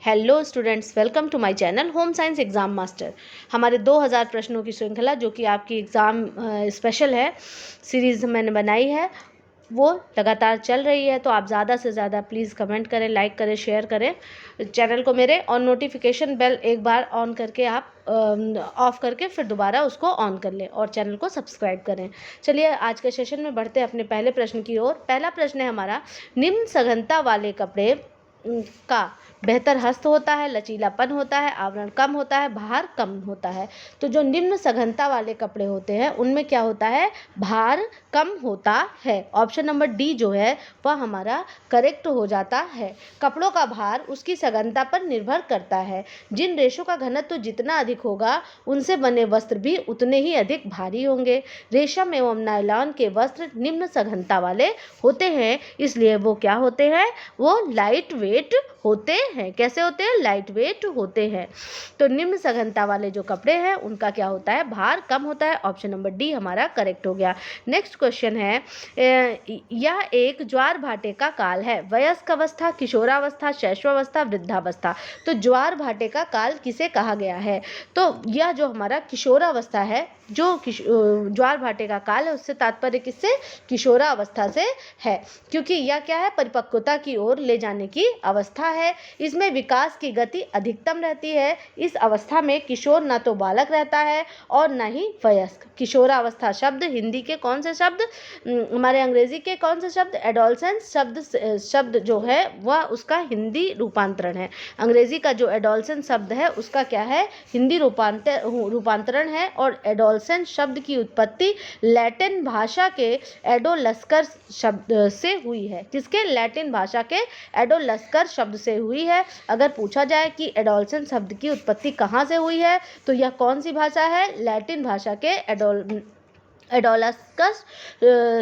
Hello students, welcome to my channel home science exam master. हमारे 2000 प्रश्नों की श्रृंखला जो कि आपकी एग्ज़ाम स्पेशल है सीरीज़ मैंने बनाई है, वो लगातार चल रही है। तो आप ज़्यादा से ज़्यादा प्लीज़ कमेंट करें, लाइक करें, शेयर करें चैनल को मेरे, और नोटिफिकेशन बेल एक बार ऑन करके आप ऑफ़ करके फिर दोबारा उसको ऑन कर लें और चैनल को सब्सक्राइब करें। चलिए आज के सेशन में बढ़ते हैं अपने पहले प्रश्न की ओर। पहला प्रश्न है हमारा, निम्न सघनता वाले कपड़े का बेहतर हस्त होता है, लचीलापन होता है, आवरण कम होता है, भार कम होता है। तो जो निम्न सघनता वाले कपड़े होते हैं उनमें क्या होता है, भार कम होता है। ऑप्शन नंबर डी जो है वह हमारा करेक्ट हो जाता है। कपड़ों का भार उसकी सघनता पर निर्भर करता है। जिन रेशों का घनत्व जितना अधिक होगा उनसे बने वस्त्र भी उतने ही अधिक भारी होंगे। रेशम एवं नायलॉन के वस्त्र निम्न सघनता वाले होते हैं, इसलिए वो क्या होते हैं, वो लाइट वेट होते हैं। कैसे होते हैं, लाइट वेट होते हैं। तो निम्न सघनता वाले जो कपड़े हैं उनका क्या होता है, भार कम होता है। ऑप्शन नंबर डी हमारा करेक्ट हो गया। नेक्स्ट क्वेश्चन है, यह एक ज्वार भाटे का काल है। वयस्क अवस्था, किशोरावस्था, शैशवावस्था, वृद्धावस्था। तो ज्वार भाटे का काल किसे कहा गया है, तो यह जो हमारा किशोरावस्था है, जो ज्वार भाटे का काल है, उससे तात्पर्य किससे, किशोरावस्था से है, क्योंकि यह क्या है, परिपक्वता की ओर ले जाने की अवस्था है। इसमें विकास की गति अधिकतम रहती है। इस अवस्था में किशोर न तो बालक रहता है और न ही वयस्क। किशोरावस्था शब्द हिंदी के कौन से शब्द, हमारे अंग्रेजी के कौन से शब्द, एडोलसेंस शब्द जो है वह उसका हिंदी रूपांतरण है। अंग्रेजी का जो एडोलसेंस शब्द है उसका क्या है, हिंदी रूपांतरण है। और एडोलसेंस शब्द की उत्पत्ति लैटिन भाषा के एडोलस्कर शब्द से हुई है। किसके, लैटिन भाषा के एडोलस्कर शब्द से हुई है। अगर पूछा जाए कि एडोलसेंस शब्द की उत्पत्ति कहाँ से हुई है, तो यह कौन सी भाषा है, लैटिन भाषा के एडोलस्कस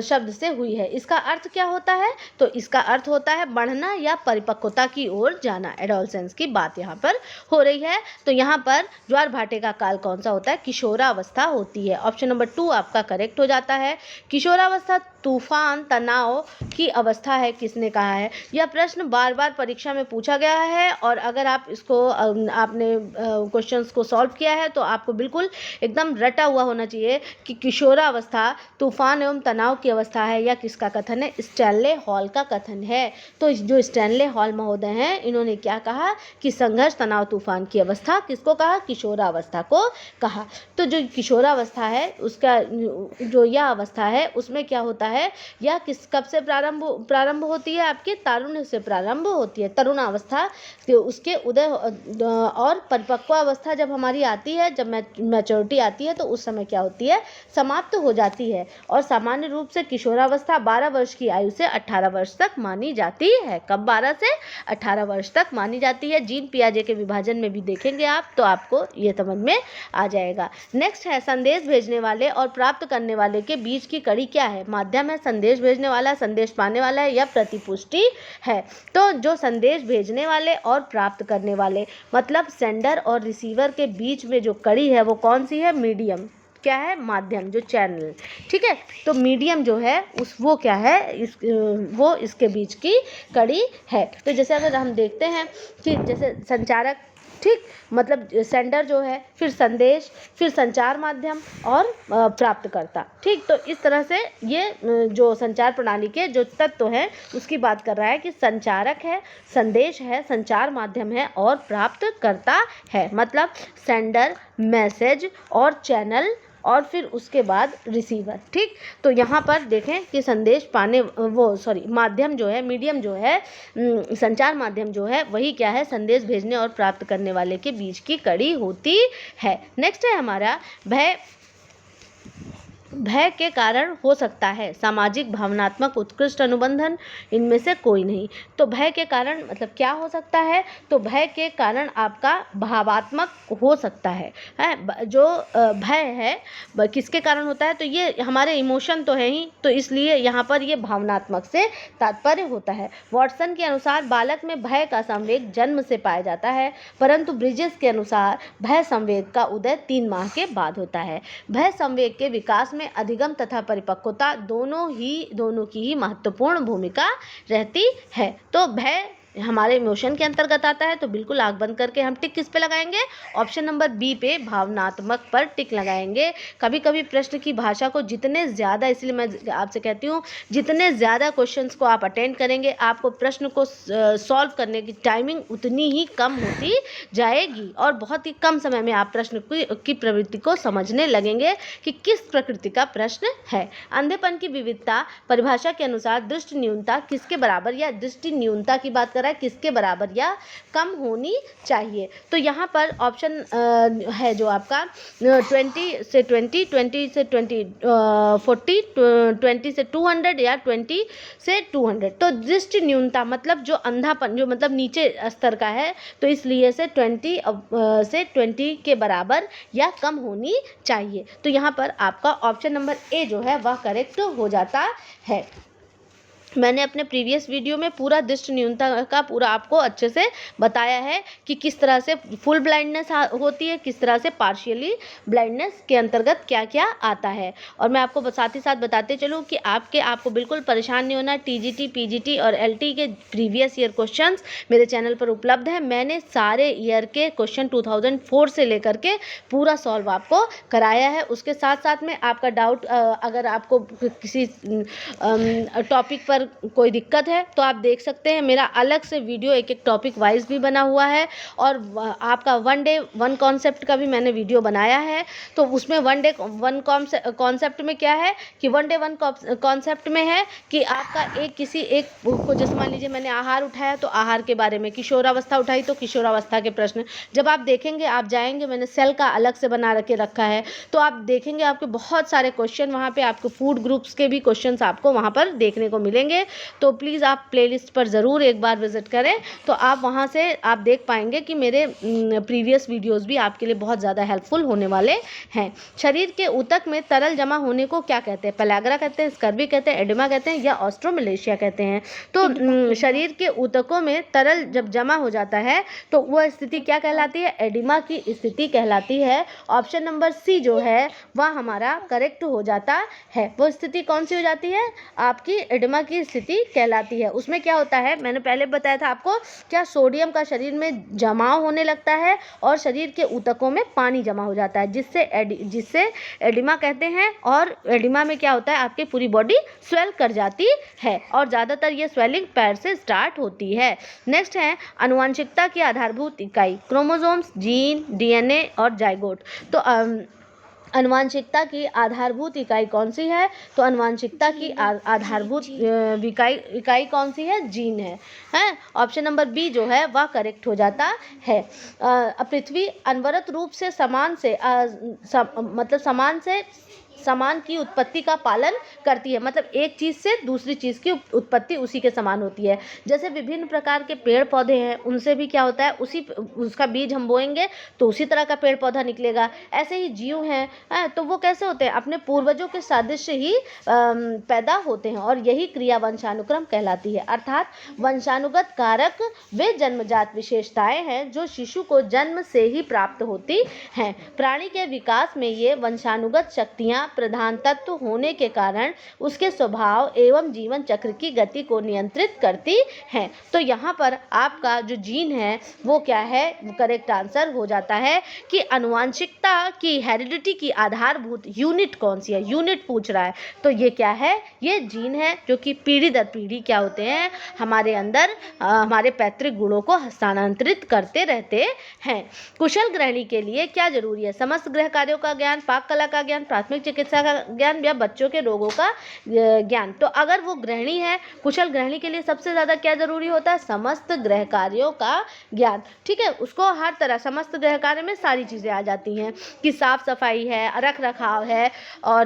शब्द से हुई है। इसका अर्थ क्या होता है, तो इसका अर्थ होता है बढ़ना या परिपक्वता की ओर जाना। एडोलसेंस की बात यहाँ पर हो रही है। तो यहाँ पर ज्वार भाटे का काल कौन सा होता है, किशोरावस्था होती है। ऑप्शन नंबर 2 आपका करेक्ट हो जाता है। किशोरावस्था तूफान तनाव की अवस्था है, किसने कहा है। यह प्रश्न बार बार परीक्षा में पूछा गया है, और अगर आप इसको आपने क्वेश्चंस को सॉल्व किया है तो आपको बिल्कुल एकदम रटा हुआ होना चाहिए कि किशोरावस्था तूफान एवं तनाव की अवस्था है। यह किसका कथन है, स्टैनले हॉल का कथन है। तो जो स्टैनले हॉल महोदय हैं, इन्होंने क्या कहा कि संघर्ष तनाव तूफान की अवस्था किसको कहा, किशोरावस्था को कहा। तो जो किशोरावस्था है उसका जो यह अवस्था है उसमें क्या होता है, यह कब से प्रारंभ होती है, आपके तारुण्य से प्रारंभ होती है। तरुणावस्था उसके उदय और परिपक्व अवस्था जब हमारी आती है, जब मैच्योरिटी आती है, तो उस समय क्या होती है, समाप्त हो जाती है। और सामान्य रूप से किशोरावस्था 12 वर्ष की आयु से 18 वर्ष तक मानी जाती है। कब 12 से 18 वर्ष तक मानी जाती है। जीन पियाजे के विभाजन में भी देखेंगे आप, तो आपको ये समझ में आ जाएगा। नेक्स्ट है, संदेश भेजने वाले और प्राप्त करने वाले के बीच की कड़ी क्या है। माध्यम है, संदेश भेजने वाला, संदेश पाने वाला है, या प्रतिपुष्टि है। तो जो संदेश भेजने वाले और प्राप्त करने वाले, मतलब सेंडर और रिसीवर के बीच में जो कड़ी है वो कौन सी है, मीडियम। क्या है, माध्यम, जो चैनल, ठीक है। तो मीडियम जो है वो क्या है, वो इसके बीच की कड़ी है। तो जैसे अगर हम देखते हैं कि जैसे संचारक, ठीक, मतलब सेंडर जो है, फिर संदेश, फिर संचार माध्यम और प्राप्तकर्ता, ठीक। तो इस तरह से ये जो संचार प्रणाली के जो तत्व हैं उसकी बात कर रहा है कि संचारक है, संदेश है, संचार माध्यम है और प्राप्तकर्ता है। मतलब सेंडर, मैसेज और चैनल, और फिर उसके बाद रिसीवर, ठीक। तो यहाँ पर देखें कि संदेश पाने माध्यम जो है, मीडियम जो है, संचार माध्यम जो है, वही क्या है, संदेश भेजने और प्राप्त करने वाले के बीच की कड़ी होती है। नेक्स्ट है हमारा, भय के कारण हो सकता है सामाजिक भावनात्मक उत्कृष्ट अनुबंधन, इनमें से कोई नहीं। तो भय के कारण मतलब क्या हो सकता है, तो भय के कारण आपका भावात्मक हो सकता है। जो भय है किसके कारण होता है, तो ये हमारे इमोशन तो है ही, तो इसलिए यहाँ पर ये भावनात्मक से तात्पर्य होता है। वॉटसन के अनुसार बालक में भय का संवेग जन्म से पाया जाता है, परंतु ब्रिजेस के अनुसार भय संवेग का उदय 3 माह के बाद होता है। भय संवेग के विकास में अधिगम तथा परिपक्वता दोनों की ही महत्वपूर्ण भूमिका रहती है। तो भय हमारे इमोशन के अंतर्गत आता है, तो बिल्कुल आंख बंद करके हम टिक किस पे लगाएंगे, ऑप्शन नंबर बी पे भावनात्मक पर टिक लगाएंगे। कभी कभी प्रश्न की भाषा को जितने ज़्यादा, इसलिए मैं आपसे कहती हूँ जितने ज़्यादा क्वेश्चंस को आप अटेंड करेंगे आपको प्रश्न को सॉल्व करने की टाइमिंग उतनी ही कम होती जाएगी और बहुत ही कम समय में आप प्रश्न की प्रवृत्ति को समझने लगेंगे कि किस प्रकृति का प्रश्न है। अंधेपन की विविधता परिभाषा के अनुसार दृष्टि न्यूनता किसके बराबर या दृष्टि न्यूनता की बात कर रहा है, किसके बराबर या कम होनी चाहिए। तो यहाँ पर ऑप्शन है जो आपका 20 से 20, 20 से 20, 40, 20 से 200 या 20 से 200। तो दृष्टि न्यूनता मतलब जो अंधापन, जो मतलब नीचे स्तर का है, तो इसलिए से 20 से 20 के बराबर या कम होनी चाहिए। तो यहाँ पर आपका ऑप्शन नंबर ए जो है वह करेक्ट हो जाता है। मैंने अपने प्रीवियस वीडियो में पूरा दृष्टि न्यूनता का पूरा आपको अच्छे से बताया है कि किस तरह से फुल ब्लाइंडनेस होती है, किस तरह से पार्शियली ब्लाइंडनेस के अंतर्गत क्या क्या आता है। और मैं आपको साथ ही साथ बताते चलूँ कि आपको बिल्कुल परेशान नहीं होना। टीजीटी, पीजीटी और एलटी के प्रीवियस ईयर क्वेश्चंस मेरे चैनल पर उपलब्ध है। मैंने सारे ईयर के क्वेश्चन 2004 से लेकर के पूरा सॉल्व आपको कराया है। उसके साथ साथ में आपका डाउट, अगर आपको किसी टॉपिक पर कोई दिक्कत है तो आप देख सकते हैं, मेरा अलग से वीडियो एक एक टॉपिक वाइज भी बना हुआ है। और आपका वन डे वन कॉन्सेप्ट का भी मैंने वीडियो बनाया है। तो उसमें वन डे वन कॉन्सेप्ट में क्या है कि वन डे वन कॉन्सेप्ट में है कि आपका किसी एक को, जैसे मान लीजिए मैंने आहार उठाया तो आहार के बारे में, किशोरावस्था उठाई तो किशोरावस्था के प्रश्न जब आप देखेंगे, आप जाएंगे, मैंने सेल का अलग से बना के रखा है, तो आप देखेंगे आपके बहुत सारे क्वेश्चन वहाँ पे, आपको फूड ग्रुप्स के भी क्वेश्चन आपको वहाँ पर देखने को मिलेंगे। तो प्लीज़ आप प्लेलिस्ट पर ज़रूर एक बार विजिट करें, तो आप वहाँ से आप देख पाएंगे कि मेरे प्रीवियस वीडियोस भी आपके लिए बहुत ज़्यादा हेल्पफुल होने वाले हैं। शरीर के ऊतक में तरल जमा होने को क्या कहते हैं? पेलाग्रा कहते हैं, स्कर्वी कहते हैं, एडिमा कहते हैं या ऑस्ट्रोमलेशिया कहते हैं। तो शरीर के ऊतकों में तरल जब जमा हो जाता है तो वह स्थिति क्या कहलाती है? एडिमा की स्थिति कहलाती है। ऑप्शन नंबर सी जो है वह हमारा करेक्ट हो जाता है। वो स्थिति कौन सी हो जाती है? आपकी एडिमा की स्थिति कहलाती है। उसमें क्या होता है, मैंने पहले बताया था आपको, क्या सोडियम का शरीर में जमाव होने लगता है और शरीर के ऊतकों में पानी जमा हो जाता है, जिससे एडिमा कहते हैं। और एडिमा में क्या होता है, आपकी पूरी बॉडी स्वेल कर जाती है और ज़्यादातर ये स्वेलिंग पैर से स्टार्ट होती है। नेक्स्ट है आनुवंशिकता की आधारभूत इकाई, क्रोमोसोम्स, जीन, डीएनए और जाइगोट। तो आनुवंशिकता की आधारभूत इकाई कौन सी है? तो आनुवंशिकता की आधारभूत इकाई कौन सी है? जीन है। ऑप्शन नंबर बी जो है वह करेक्ट हो जाता है। पृथ्वी अनवरत रूप से समान की उत्पत्ति का पालन करती है, मतलब एक चीज़ से दूसरी चीज़ की उत्पत्ति उसी के समान होती है। जैसे विभिन्न प्रकार के पेड़ पौधे हैं, उनसे भी क्या होता है, उसका बीज हम बोएंगे तो उसी तरह का पेड़ पौधा निकलेगा। ऐसे ही जीव हैं, तो वो कैसे होते हैं? अपने पूर्वजों के सादृश्य ही पैदा होते हैं और यही क्रिया वंशानुक्रम कहलाती है। अर्थात वंशानुगत कारक वे जन्मजात विशेषताएं हैं जो शिशु को जन्म से ही प्राप्त होती हैं। प्राणी के विकास में ये वंशानुगत शक्तियां प्रधान तत्व होने के कारण उसके स्वभाव एवं जीवन चक्र की गति को नियंत्रित करती हैं। तो यहाँ पर आपका जो जीन है वो क्या है? करेक्ट आंसर हो जाता है कि आनुवंशिकता की हेरिडिटी की आधारभूत यूनिट कौन सी है? यूनिट पूछ रहा है, तो ये क्या है? ये जीन है, जो कि पीढ़ी दर पीढ़ी क्या होते हैं, हमारे अंदर हमारे पैतृक गुणों को हस्तांतरित करते रहते हैं। कुशल गृहिणी के लिए क्या जरूरी है? समस्त गृह कार्यों का ज्ञान, पाक कला का ज्ञान, प्राथमिक चिकित्सा का ज्ञान या बच्चों के रोगों का ज्ञान। तो अगर वो गृहिणी है, कुशल गृहिणी के लिए सबसे ज़्यादा क्या जरूरी होता है? समस्त गृह कार्यों का ज्ञान। ठीक है, उसको हर तरह समस्त गृह कार्य में सारी चीज़ें आ जाती हैं कि साफ सफाई है, रख रखाव है और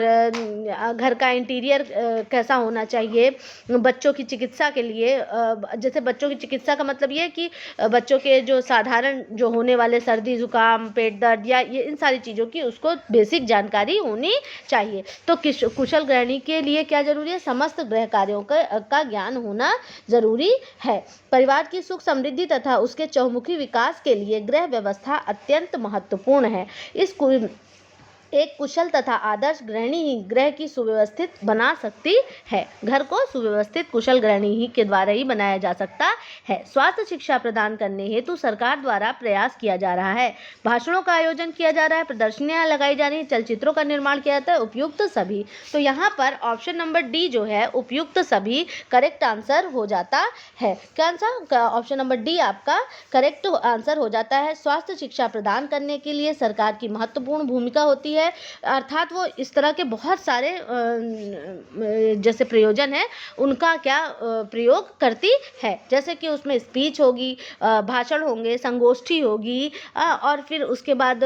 घर का इंटीरियर कैसा होना चाहिए। बच्चों की चिकित्सा के लिए, जैसे बच्चों की चिकित्सा का मतलब ये कि बच्चों के जो साधारण जो होने वाले सर्दी जुकाम, पेट दर्द या ये इन सारी चीज़ों की उसको बेसिक जानकारी होनी चाहिए। तो कुशल गृहिणी के लिए क्या जरूरी है? समस्त गृह कार्यों का ज्ञान होना जरूरी है। परिवार की सुख समृद्धि तथा उसके चहुमुखी विकास के लिए गृह व्यवस्था अत्यंत महत्वपूर्ण है। एक कुशल तथा आदर्श गृहिणी ही गृह की सुव्यवस्थित बना सकती है। घर को सुव्यवस्थित कुशल गृहिणी ही के द्वारा ही बनाया जा सकता है। स्वास्थ्य शिक्षा प्रदान करने हेतु सरकार द्वारा प्रयास किया जा रहा है। भाषणों का आयोजन किया जा रहा है, प्रदर्शनियां लगाई जा रही हैं, चलचित्रों का निर्माण किया जाता है। उपयुक्त सभी, तो यहाँ पर ऑप्शन नंबर डी जो है उपयुक्त सभी करेक्ट आंसर हो जाता है। क्या आंसर? ऑप्शन नंबर डी आपका करेक्ट आंसर हो जाता है। स्वास्थ्य शिक्षा प्रदान करने के लिए सरकार की महत्वपूर्ण भूमिका होती है, अर्थात वो इस तरह के बहुत सारे जैसे प्रयोजन है उनका क्या प्रयोग करती है, जैसे कि उसमें स्पीच होगी, भाषण होंगे, संगोष्ठी होगी, और फिर उसके बाद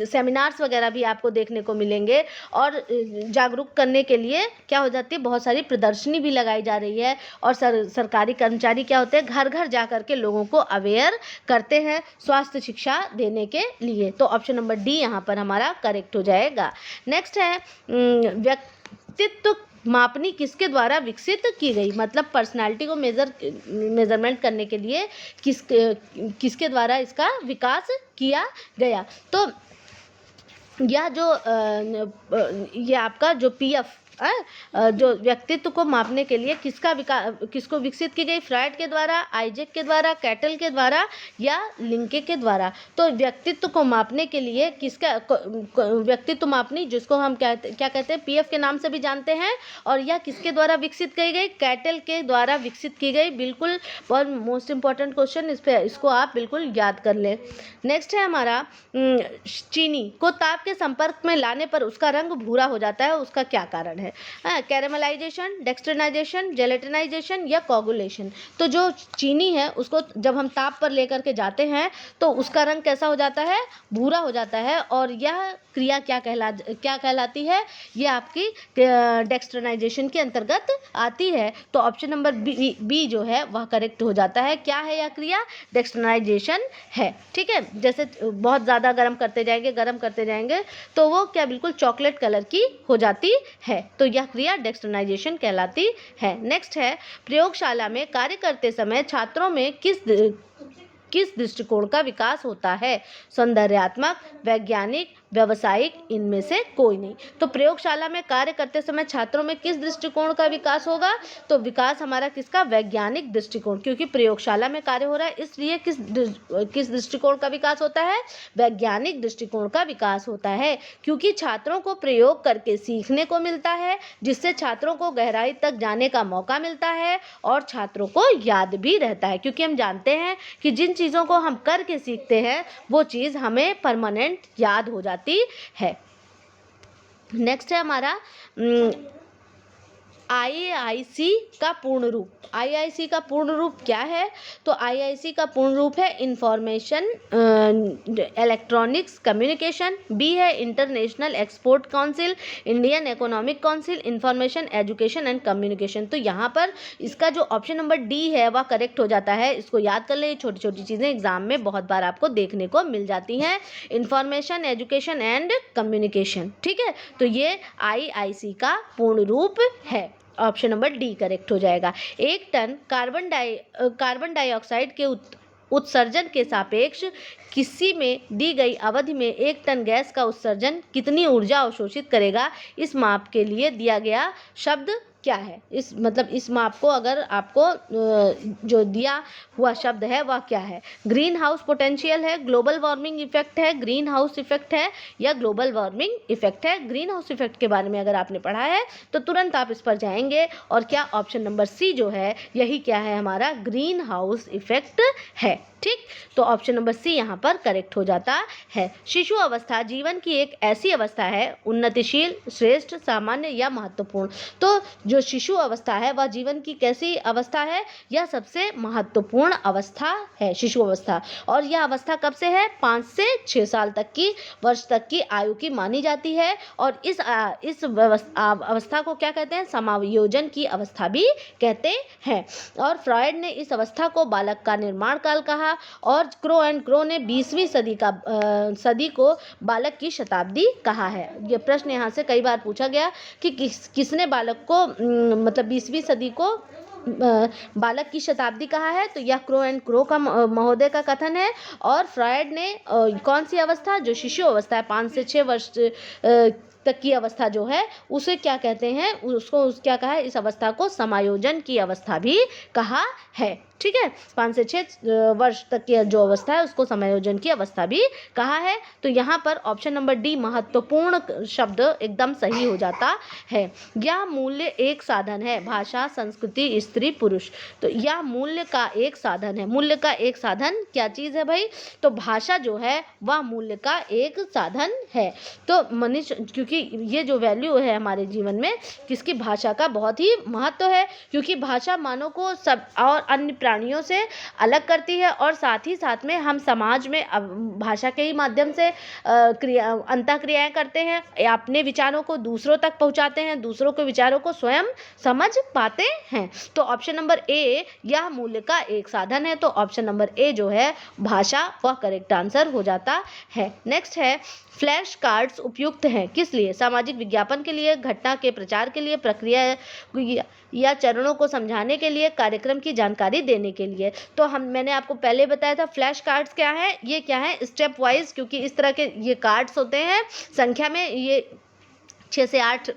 सेमिनार्स वगैरह भी आपको देखने को मिलेंगे। और जागरूक करने के लिए क्या हो जाती है, बहुत सारी प्रदर्शनी भी लगाई जा रही है। और सरकारी कर्मचारी क्या होते हैं, घर घर जा कर के लोगों को अवेयर करते हैं स्वास्थ्य शिक्षा देने के लिए। तो ऑप्शन नंबर डी यहाँ पर हमारा करेक्ट हो जाएगा। नेक्स्ट है व्यक्तित्व मापनी किसके द्वारा विकसित की गई, मतलब पर्सनालिटी को मेजरमेंट करने के लिए किसके द्वारा इसका विकास किया गया। तो यह जो ये आपका जो पीएफ जो व्यक्तित्व को मापने के लिए किसको विकसित की गई, फ्रायड के द्वारा, आइजैक के द्वारा, कैटल के द्वारा या लिंके के द्वारा। तो व्यक्तित्व को मापने के लिए किसका व्यक्तित्व मापनी, जिसको हम क्या कहते हैं, पीएफ के नाम से भी जानते हैं, और यह किसके द्वारा विकसित की गई, कैटल के द्वारा विकसित की गई। बिल्कुल बहुत मोस्ट इंपॉर्टेंट क्वेश्चन, इसको आप बिल्कुल याद कर लें। नेक्स्ट है हमारा चीनी को ताप के संपर्क में लाने पर उसका रंग भूरा हो जाता है, उसका क्या कारण है? कैरेमलाइजेशन, डेक्सट्रिनाइजेशन, जेलेटिनाइजेशन या कोगुलेशन। तो जो चीनी है उसको जब हम ताप पर लेकर के जाते हैं तो उसका रंग कैसा हो जाता है, भूरा हो जाता है। और यह क्रिया क्या कहलाती है, ये आपकी डेक्सट्रिनाइजेशन के अंतर्गत आती है। तो ऑप्शन नंबर बी जो है वह करेक्ट हो जाता है। क्या है यह क्रिया? डेक्सट्रिनाइजेशन है। ठीक है, जैसे बहुत ज़्यादा गर्म करते जाएंगे तो वो क्या बिल्कुल चॉकलेट कलर की हो जाती है। तो यह क्रिया डेक्सट्रिनाइजेशन कहलाती है। नेक्स्ट है प्रयोगशाला में कार्य करते समय छात्रों में किस दृष्टिकोण का विकास होता है? सौंदर्यात्मक, वैज्ञानिक, व्यावसायिक, इनमें से कोई नहीं। तो प्रयोगशाला में कार्य करते समय छात्रों में किस दृष्टिकोण का विकास होगा? तो विकास हमारा किसका? वैज्ञानिक दृष्टिकोण, क्योंकि प्रयोगशाला में कार्य हो रहा है इसलिए किस दृष्टिकोण का विकास होता है? वैज्ञानिक दृष्टिकोण का विकास होता है, क्योंकि छात्रों को प्रयोग करके सीखने को मिलता है, जिससे छात्रों को गहराई तक जाने का मौका मिलता है और छात्रों को याद भी रहता है, क्योंकि हम जानते हैं कि जिन चीज़ों को हम करके सीखते हैं वो चीज़ हमें परमानेंट याद हो जाती है। नेक्स्ट है हमारा आईआईसी का पूर्ण रूप। आईआईसी का पूर्ण रूप क्या है? तो आईआईसी का पूर्ण रूप है इंफॉर्मेशन इलेक्ट्रॉनिक्स कम्युनिकेशन, बी है international export council, Indian economic council, information education and communication. तो यहाँ पर इसका जो ऑप्शन नंबर डी है वह करेक्ट हो जाता है। इसको याद कर ले, छोटी छोटी चीज़ें एग्जाम में बहुत बार आपको देखने को मिल जाती हैं। इंफॉर्मेशन एजुकेशन एंड कम्युनिकेशन, ठीक है, तो ये आईआईसी का पूर्ण रूप है। ऑप्शन नंबर डी करेक्ट हो जाएगा। एक टन कार्बन डाइऑक्साइड के उत्सर्जन के सापेक्ष किसी में दी गई अवधि में एक टन गैस का उत्सर्जन कितनी ऊर्जा अवशोषित करेगा? इस माप के लिए दिया गया शब्द क्या है? इस माप को अगर आपको जो दिया हुआ शब्द है वह क्या है? ग्रीन हाउस पोटेंशियल है, ग्लोबल वार्मिंग इफेक्ट है, ग्रीन हाउस इफेक्ट है या ग्लोबल वार्मिंग इफेक्ट है? ग्रीन हाउस इफेक्ट के बारे में अगर आपने पढ़ा है तो तुरंत आप इस पर जाएंगे और क्या ऑप्शन नंबर सी जो है यही क्या है हमारा? ग्रीन हाउस इफेक्ट है। ठीक, तो ऑप्शन नंबर सी यहाँ पर करेक्ट हो जाता है। शिशु अवस्था जीवन की एक ऐसी अवस्था है, उन्नतिशील, श्रेष्ठ, सामान्य या महत्वपूर्ण। तो जो शिशु अवस्था है वह जीवन की कैसी अवस्था है? यह सबसे महत्वपूर्ण अवस्था है, शिशु अवस्था। और यह अवस्था कब से है? 5 से 6 साल तक की वर्ष तक की आयु की मानी जाती है। और इस अवस्था को क्या कहते हैं? समायोजन की अवस्था भी कहते हैं। और फ्रॉयड ने इस अवस्था को बालक का निर्माण काल कहा और क्रो ने 20वीं सदी को बालक की शताब्दी कहा है। यह प्रश्न यहाँ से कई बार पूछा गया कि किसने बालक को मतलब 20वीं सदी को बालक की शताब्दी कहा है, तो यह क्रो एंड क्रो का महोदय का कथन है। और फ्रॉयड ने कौन सी अवस्था, जो शिशु अवस्था है 5 से 6 वर्ष तक की अवस्था जो है उसे क्या कहते हैं, क्या कहा है, इस अवस्था को समायोजन की अवस्था भी कहा है। ठीक है, 5 से 6 वर्ष तक की जो अवस्था है उसको समायोजन की अवस्था भी कहा है। तो यहाँ पर ऑप्शन नंबर डी महत्वपूर्ण शब्द एकदम सही हो जाता है। यह मूल्य एक साधन है, भाषा, संस्कृति, स्त्री, पुरुष। तो यह मूल्य का एक साधन है। मूल्य का एक साधन क्या चीज़ है भाई? तो भाषा जो है वह मूल्य का एक साधन है। तो मनुष्य, क्योंकि ये जो वैल्यू है हमारे जीवन में, किसकी? भाषा का बहुत ही महत्व है, क्योंकि भाषा मानव को सब और अन्य प्राणियों से अलग करती है, और साथ ही साथ में हम समाज में भाषा के ही माध्यम से अंतःक्रियाएं करते हैं, अपने विचारों को दूसरों तक पहुंचाते हैं, दूसरों के विचारों को स्वयं समझ पाते हैं। तो ऑप्शन नंबर ए, यह मूल्य का एक साधन है। तो ऑप्शन नंबर ए जो है भाषा, वह करेक्ट आंसर हो जाता है। नेक्स्ट है, फ्लैश कार्ड्स उपयुक्त हैं किस लिए? सामाजिक विज्ञापन के लिए, घटना के प्रचार के लिए, प्रक्रिया या चरणों को समझाने के लिए, कार्यक्रम की जानकारी देने के लिए। तो मैंने आपको पहले बताया था फ्लैश कार्ड्स क्या है, ये क्या है, स्टेप वाइज, क्योंकि इस तरह के ये कार्ड्स होते हैं संख्या में, ये 6 से 8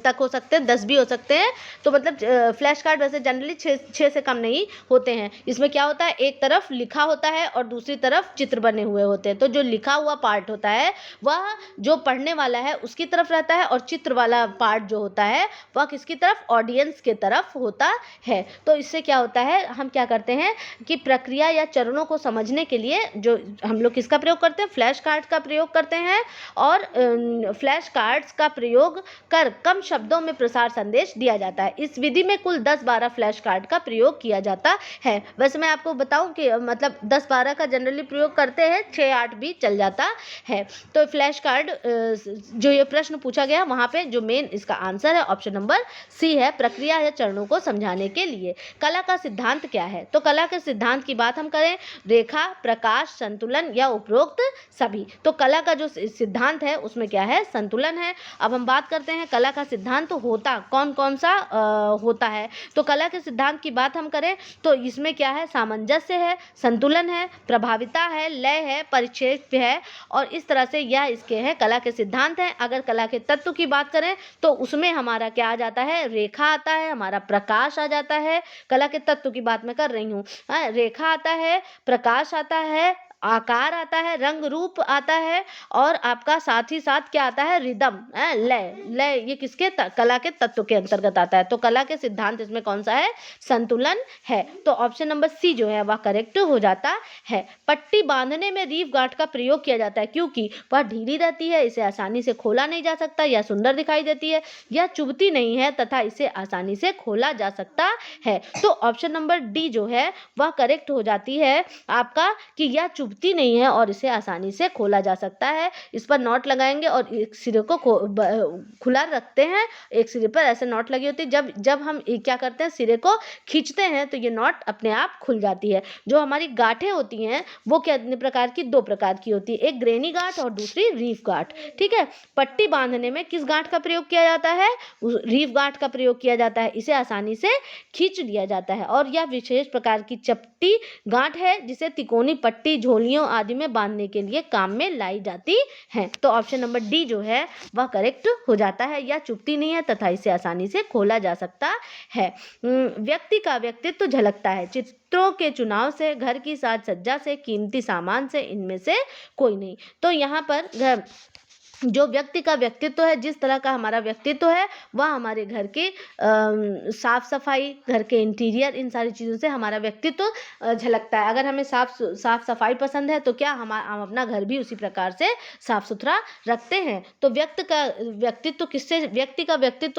तक हो सकते हैं, 10 भी हो सकते हैं। तो मतलब फ्लैश कार्ड वैसे जनरली 6 से कम नहीं होते हैं। इसमें क्या होता है, एक तरफ लिखा होता है और दूसरी तरफ चित्र बने हुए होते हैं। तो जो लिखा हुआ पार्ट होता है वह जो पढ़ने वाला है उसकी तरफ रहता है, और चित्र वाला पार्ट जो होता है वह किसकी तरफ? ऑडियंस के तरफ होता है। तो इससे क्या होता है, हम क्या करते हैं कि प्रक्रिया या चरणों को समझने के लिए जो हम लोग किसका प्रयोग करते हैं? फ्लैश कार्ड का प्रयोग करते हैं। और फ्लैश कार्ड्स का प्रयोग कर कम शब्दों में प्रसार संदेश दिया जाता है। इस विधि में कुल 10-12 फ्लैश कार्ड का प्रयोग किया जाता है। वैसे मैं आपको बताऊं कि मतलब 10-12 का जनरली प्रयोग करते हैं, 6-8 भी चल जाता है। तो फ्लैश कार्ड जो ये प्रश्न पूछा गया वहां पे जो मेन इसका आंसर है ऑप्शन नंबर सी है, प्रक्रिया या चरणों को समझाने के लिए। कला का सिद्धांत क्या है? तो कला के सिद्धांत की बात हम करें, रेखा, प्रकाश, संतुलन या उपरोक्त सभी। तो कला का जो सिद्धांत है उसमें क्या है? संतुलन है। अब हम बात करते हैं कला का सिद्धांत होता कौन कौन सा होता है। तो कला के सिद्धांत की बात हम करें तो इसमें क्या है? सामंजस्य है, संतुलन है, प्रभाविता है, लय है, परिक्षेप्य है, और इस तरह से यह इसके हैं कला के सिद्धांत हैं। अगर कला के तत्व की बात करें तो उसमें हमारा क्या आ जाता है? रेखा आता है, हमारा प्रकाश आ जाता है। कला के तत्व की बात मैं कर रही हूँ। रेखा आता है, प्रकाश आता है, आकार आता है, रंग रूप आता है, और आपका साथ ही साथ क्या आता है? रिदम, लय। लय ये किसके? कला के तत्व के अंतर्गत आता है। तो कला के सिद्धांत इसमें कौन सा है? संतुलन है। तो ऑप्शन नंबर सी जो है वह करेक्ट हो जाता है। पट्टी बांधने में रीफ गांठ का प्रयोग किया जाता है क्योंकि वह ढीली रहती है, इसे आसानी से खोला नहीं जा सकता, यह सुंदर दिखाई देती है, यह चुभती नहीं है तथा इसे आसानी से खोला जा सकता है। तो ऑप्शन नंबर डी जो है वह करेक्ट हो जाती है आपका, कि यह चुभती नहीं है और इसे आसानी से खोला जा सकता है। इस पर नॉट लगाएंगे और एक सिरे को खुला रखते हैं, एक सिरे पर ऐसे नॉट लगी होती है। जब हम क्या करते हैं, सिरे को खींचते हैं तो ये नॉट अपने आप खुल जाती है। जो हमारी गांठें होती हैं वो कितने प्रकार की? 2 प्रकार की होती है, एक ग्रेनी गांठ और दूसरी रीफ गांठ। ठीक है, पट्टी बांधने में किस गांठ का प्रयोग किया जाता है? रीफ गांठ का प्रयोग किया जाता है। इसे आसानी से खींच लिया जाता है, और यह विशेष प्रकार की चपटी गांठ है जिसे तिकोनी पट्टी, झोलियों आदि में बांधने के लिए काम में लाई जाती है। तो ऑप्शन नंबर डी जो है वह करेक्ट हो जाता है। यह चुभती नहीं है तथा इसे आसानी से खोला जा सकता है। व्यक्ति का व्यक्तित्व झलकता है चित्रों के चुनाव से, घर की साज सज्जा से, कीमती सामान से, इनमें से कोई नहीं। तो यहाँ पर जो व्यक्ति का व्यक्तित्व है, जिस तरह का हमारा व्यक्तित्व है, वह हमारे घर के साफ सफाई, घर के इंटीरियर, इन सारी चीज़ों से हमारा व्यक्तित्व झलकता है। अगर हमें साफ सफाई पसंद है तो क्या हम अपना घर भी उसी प्रकार से साफ सुथरा रखते हैं। तो व्यक्ति का व्यक्तित्व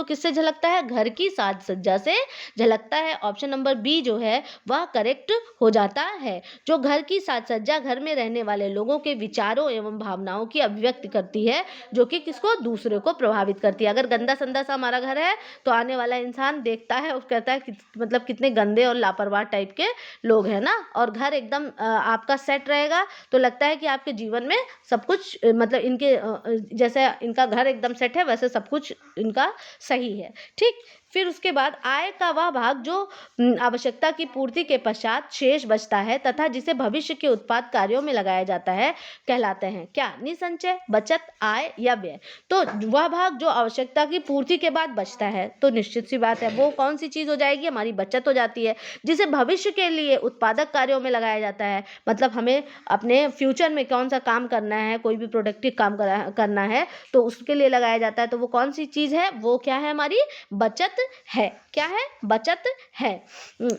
किससे झलकता है? घर की साज सज्जा से झलकता है। ऑप्शन नंबर बी जो है वह करेक्ट हो जाता है। जो घर की साज सज्जा घर में रहने वाले लोगों के विचारों एवं भावनाओं की अभिव्यक्ति करती है, जो कि किसको? दूसरे को प्रभावित करती है। अगर गंदा संदा सा हमारा घर है तो आने वाला इंसान देखता है और कहता है कि मतलब कितने गंदे और लापरवाह टाइप के लोग हैं ना, और घर एकदम आपका सेट रहेगा तो लगता है कि आपके जीवन में सब कुछ मतलब इनके जैसे इनका घर एकदम सेट है वैसे सब कुछ इनका सही है। ठीक, फिर उसके बाद आय का वह भाग जो आवश्यकता की पूर्ति के पश्चात शेष बचता है तथा जिसे भविष्य के उत्पाद कार्यों में लगाया जाता है कहलाते हैं क्या? निसंचय, बचत, आय या व्यय। तो वह भाग जो आवश्यकता की पूर्ति के बाद बचता है, तो निश्चित सी बात है वो कौन सी चीज हो जाएगी? हमारी बचत हो जाती है, जिसे भविष्य के लिए उत्पादक कार्यों में लगाया जाता है। मतलब हमें अपने फ्यूचर में कौन सा काम करना है, कोई भी प्रोडक्टिव काम करना है तो उसके लिए लगाया जाता है। तो वो कौन सी चीज है? वो क्या है? हमारी बचत है। क्या है? बचत है।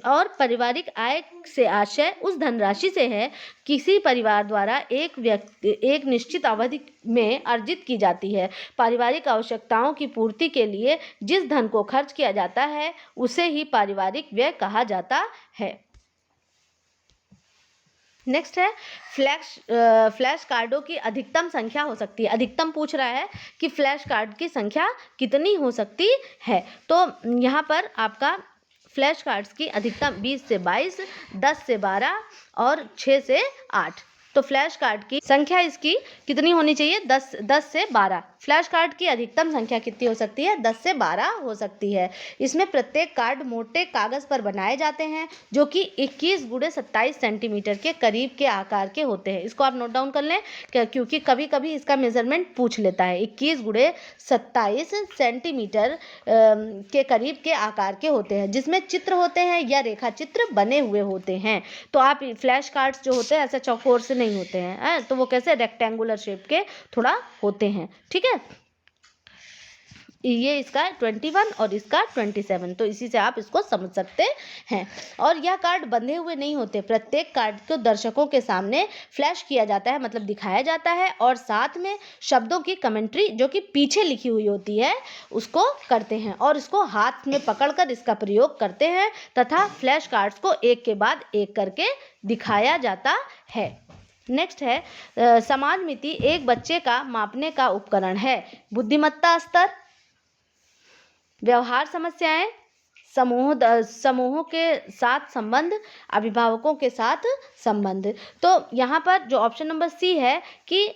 और पारिवारिक आय से आशय उस धनराशि से है किसी परिवार द्वारा एक निश्चित अवधि में अर्जित की जाती है। पारिवारिक आवश्यकताओं की पूर्ति के लिए जिस धन को खर्च किया जाता है उसे ही पारिवारिक व्यय कहा जाता है। नेक्स्ट है फ्लैश कार्डों की अधिकतम संख्या हो सकती है। अधिकतम पूछ रहा है कि फ्लैश कार्ड की संख्या कितनी हो सकती है। तो यहाँ पर आपका फ्लैश कार्ड्स की अधिकतम 20 से 22, 10 से 12 और 6 से 8। तो फ्लैश कार्ड की संख्या इसकी कितनी होनी चाहिए? 10 से 12। फ्लैश कार्ड की अधिकतम संख्या कितनी हो सकती है? 10 से 12 हो सकती है। इसमें प्रत्येक कार्ड मोटे कागज पर बनाए जाते हैं जो कि 21 × 27 सेंटीमीटर के करीब के आकार के होते हैं। इसको आप नोट डाउन कर लें क्योंकि कभी कभी इसका मेजरमेंट पूछ लेता है। 21 × 27 सेंटीमीटर के करीब के आकार के होते हैं, जिसमें चित्र होते हैं या रेखा चित्र बने हुए होते हैं। तो आप फ्लैश कार्ड्स जो होते हैं ऐसे चौकोर से नहीं होते हैं, तो वो कैसे रेक्टेंगुलर शेप के थोड़ा होते हैं। ठीक है, ये इसका 21 और इसका 27। तो इसी से आप इसको समझ सकते हैं। और यह कार्ड बंधे हुए नहीं होते। प्रत्येक कार्ड को दर्शकों के सामने फ्लैश किया जाता है, मतलब दिखाया जाता है, और साथ में शब्दों की कमेंट्री जो कि पीछे लिखी हुई होती है उसको करते हैं और इसको हाथ में पकड़कर इसका प्रयोग करते हैं तथा फ्लैश कार्ड्स को एक के बाद एक करके दिखाया जाता है। नेक्स्ट है समाज मिति एक बच्चे का मापने का उपकरण है। बुद्धिमत्ता स्तर, व्यवहार समस्याएं, समूहों के साथ संबंध, अभिभावकों के साथ संबंध। तो यहाँ पर जो ऑप्शन नंबर सी है कि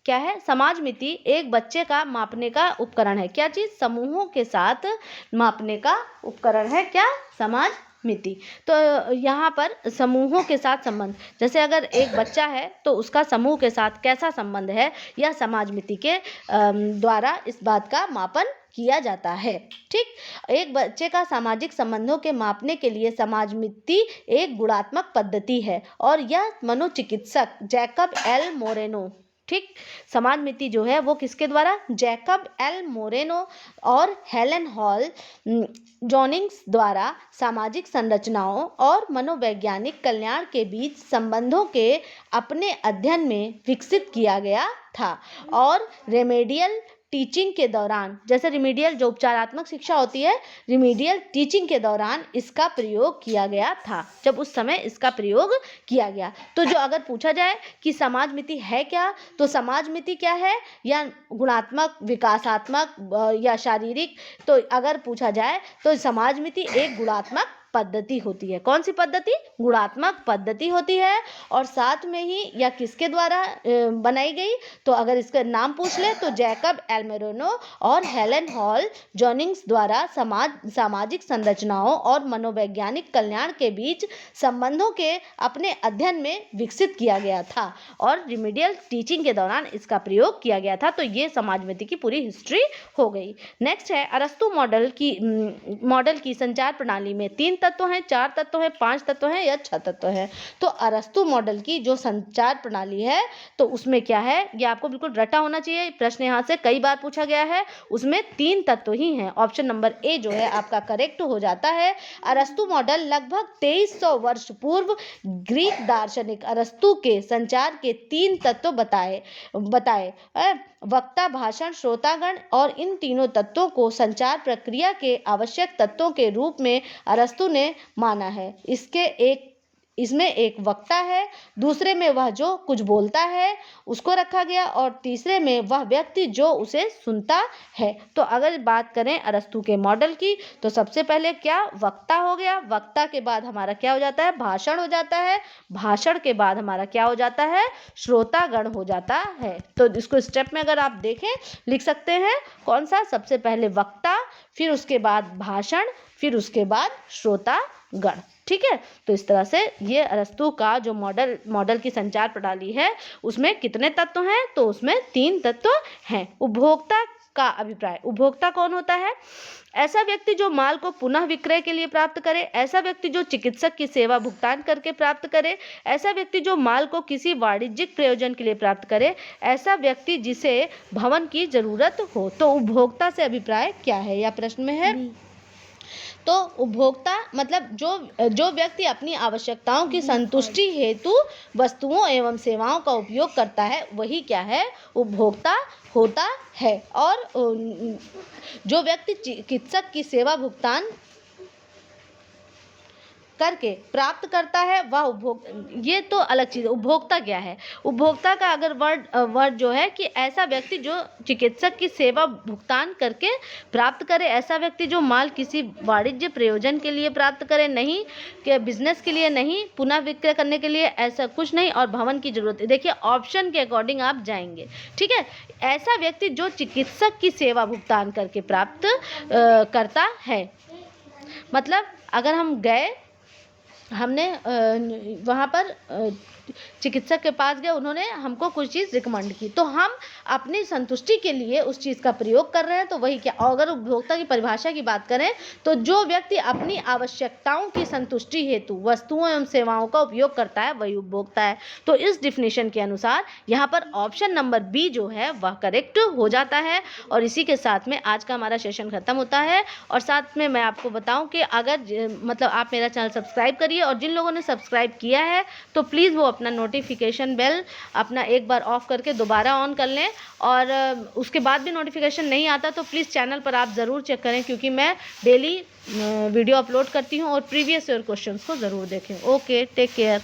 क्या है? समाज मिति एक बच्चे का मापने का उपकरण है। क्या चीज? समूहों के साथ मापने का उपकरण है। क्या? समाज मिति। तो यहाँ पर समूहों के साथ संबंध, जैसे अगर एक बच्चा है तो उसका समूह के साथ कैसा संबंध है, यह समाज मिति के द्वारा इस बात का मापन किया जाता है। ठीक, एक बच्चे का सामाजिक संबंधों के मापने के लिए समाज मिति एक गुणात्मक पद्धति है और यह मनोचिकित्सक जैकब एल मोरेनो, ठीक, समाज मिति जो है वो किसके द्वारा? जैकब एल मोरेनो और हेलन हॉल जॉनिंग्स द्वारा सामाजिक संरचनाओं और मनोवैज्ञानिक कल्याण के बीच संबंधों के अपने अध्ययन में विकसित किया गया था। और रेमेडियल टीचिंग के दौरान, जैसे रिमीडियल जो उपचारात्मक शिक्षा होती है, रिमीडियल टीचिंग के दौरान इसका प्रयोग किया गया था, जब उस समय इसका प्रयोग किया गया। तो जो अगर पूछा जाए कि समाज मिति है क्या, तो समाज मिति क्या है? या गुणात्मक, विकासात्मक या शारीरिक? तो अगर पूछा जाए तो समाज मिति एक गुणात्मक पद्धति होती है। कौन सी पद्धति? गुणात्मक पद्धति होती है। और साथ में ही या किसके द्वारा बनाई गई? तो अगर इसका नाम पूछ ले तो जैकब एल मोरेनो और हेलन हॉल जॉनिंग्स द्वारा सामाजिक संरचनाओं और मनोवैज्ञानिक कल्याण के बीच संबंधों के अपने अध्ययन में विकसित किया गया था और रिमीडियल टीचिंग के दौरान इसका प्रयोग किया गया था। तो ये समाज मिति की पूरी हिस्ट्री हो गई। नेक्स्ट है अरस्तु मॉडल की संचार प्रणाली में 3 तत्व हैं, 4 तत्व हैं, 5 तत्व हैं या 6 तत्व हैं। तो अरस्तु मॉडल की जो संचार प्रणाली है तो उसमें क्या है, ये आपको बिल्कुल रटा होना चाहिए, प्रश्न यहाँ से कई बार पूछा गया है। उसमें 3 तत्व ही हैं। ऑप्शन नंबर ए जो है आपका करेक्ट हो जाता है। अरस्तु मॉडल लगभग 2300 वर्ष पूर्व ग्रीक दार्शनिक अरस्तु के संचार के 3 तत्व बताए वक्ता, भाषण, श्रोतागण, और इन तीनों तत्वों को संचार प्रक्रिया के आवश्यक तत्वों के रूप में अरस्तु ने माना है। इसमें एक वक्ता है, दूसरे में वह जो कुछ बोलता है उसको रखा गया और तीसरे में वह व्यक्ति जो उसे सुनता है। तो अगर बात करें अरस्तु के मॉडल की तो सबसे पहले क्या वक्ता हो गया, वक्ता के बाद हमारा क्या हो जाता है, भाषण हो जाता है, भाषण के बाद हमारा क्या हो जाता है, श्रोतागण हो जाता है। तो इसको स्टेप में अगर आप देखें लिख सकते हैं कौन सा, सबसे पहले वक्ता, फिर उसके बाद भाषण, फिर उसके बाद श्रोतागण। ठीक है, तो इस तरह से ये अरस्तु का जो मॉडल की संचार प्रणाली है उसमें कितने तत्व हैं, तो उसमें 3 तत्व हैं। उपभोक्ता का अभिप्राय, उपभोक्ता कौन होता है, ऐसा व्यक्ति जो माल को पुनः विक्रय के लिए प्राप्त करे, ऐसा व्यक्ति जो चिकित्सक की सेवा भुगतान करके प्राप्त करे, ऐसा व्यक्ति जो माल को किसी वाणिज्यिक प्रयोजन के लिए प्राप्त करे, ऐसा व्यक्ति जिसे भवन की जरूरत हो। तो उपभोक्ता से अभिप्राय क्या है, यह प्रश्न में है। तो उपभोक्ता मतलब जो व्यक्ति अपनी आवश्यकताओं की संतुष्टि हेतु वस्तुओं एवं सेवाओं का उपयोग करता है वही क्या है, उपभोक्ता होता है। और जो व्यक्ति चिकित्सक की सेवा भुगतान करके प्राप्त करता है वह उपभोक्ता, ये तो अलग चीज़ है। उपभोक्ता क्या है, उपभोक्ता का अगर वर्ड जो है कि ऐसा व्यक्ति जो चिकित्सक की सेवा भुगतान करके प्राप्त करे, ऐसा व्यक्ति जो माल किसी वाणिज्य प्रयोजन के लिए प्राप्त करे, नहीं कि बिजनेस के लिए नहीं, पुनः विक्रय करने के लिए, ऐसा कुछ नहीं, और भवन की जरूरत है। देखिए ऑप्शन के अकॉर्डिंग आप जाएंगे। ठीक है, ऐसा व्यक्ति जो चिकित्सक की सेवा भुगतान करके प्राप्त करता है, मतलब अगर हम गए, हमने वहाँ पर चिकित्सक के पास गए, उन्होंने हमको कुछ चीज़ रिकमेंड की, तो हम अपनी संतुष्टि के लिए उस चीज़ का प्रयोग कर रहे हैं, तो वही क्या। और अगर उपभोक्ता की परिभाषा की बात करें तो जो व्यक्ति अपनी आवश्यकताओं की संतुष्टि हेतु वस्तुओं एवं सेवाओं का उपयोग करता है वही उपभोक्ता है। तो इस डिफिनेशन के अनुसार यहाँ पर ऑप्शन नंबर बी जो है वह करेक्ट हो जाता है। और इसी के साथ में आज का हमारा सेशन खत्म होता है। और साथ में मैं आपको बताऊं कि अगर मतलब आप मेरा चैनल सब्सक्राइब करिए, और जिन लोगों ने सब्सक्राइब किया है तो प्लीज़ वो अपना नोटिफिकेशन बेल अपना एक बार ऑफ करके दोबारा ऑन कर लें, और उसके बाद भी नोटिफिकेशन नहीं आता तो प्लीज़ चैनल पर आप ज़रूर चेक करें, क्योंकि मैं डेली वीडियो अपलोड करती हूँ, और प्रीवियस ईयर क्वेश्चंस को ज़रूर देखें। Okay, take care.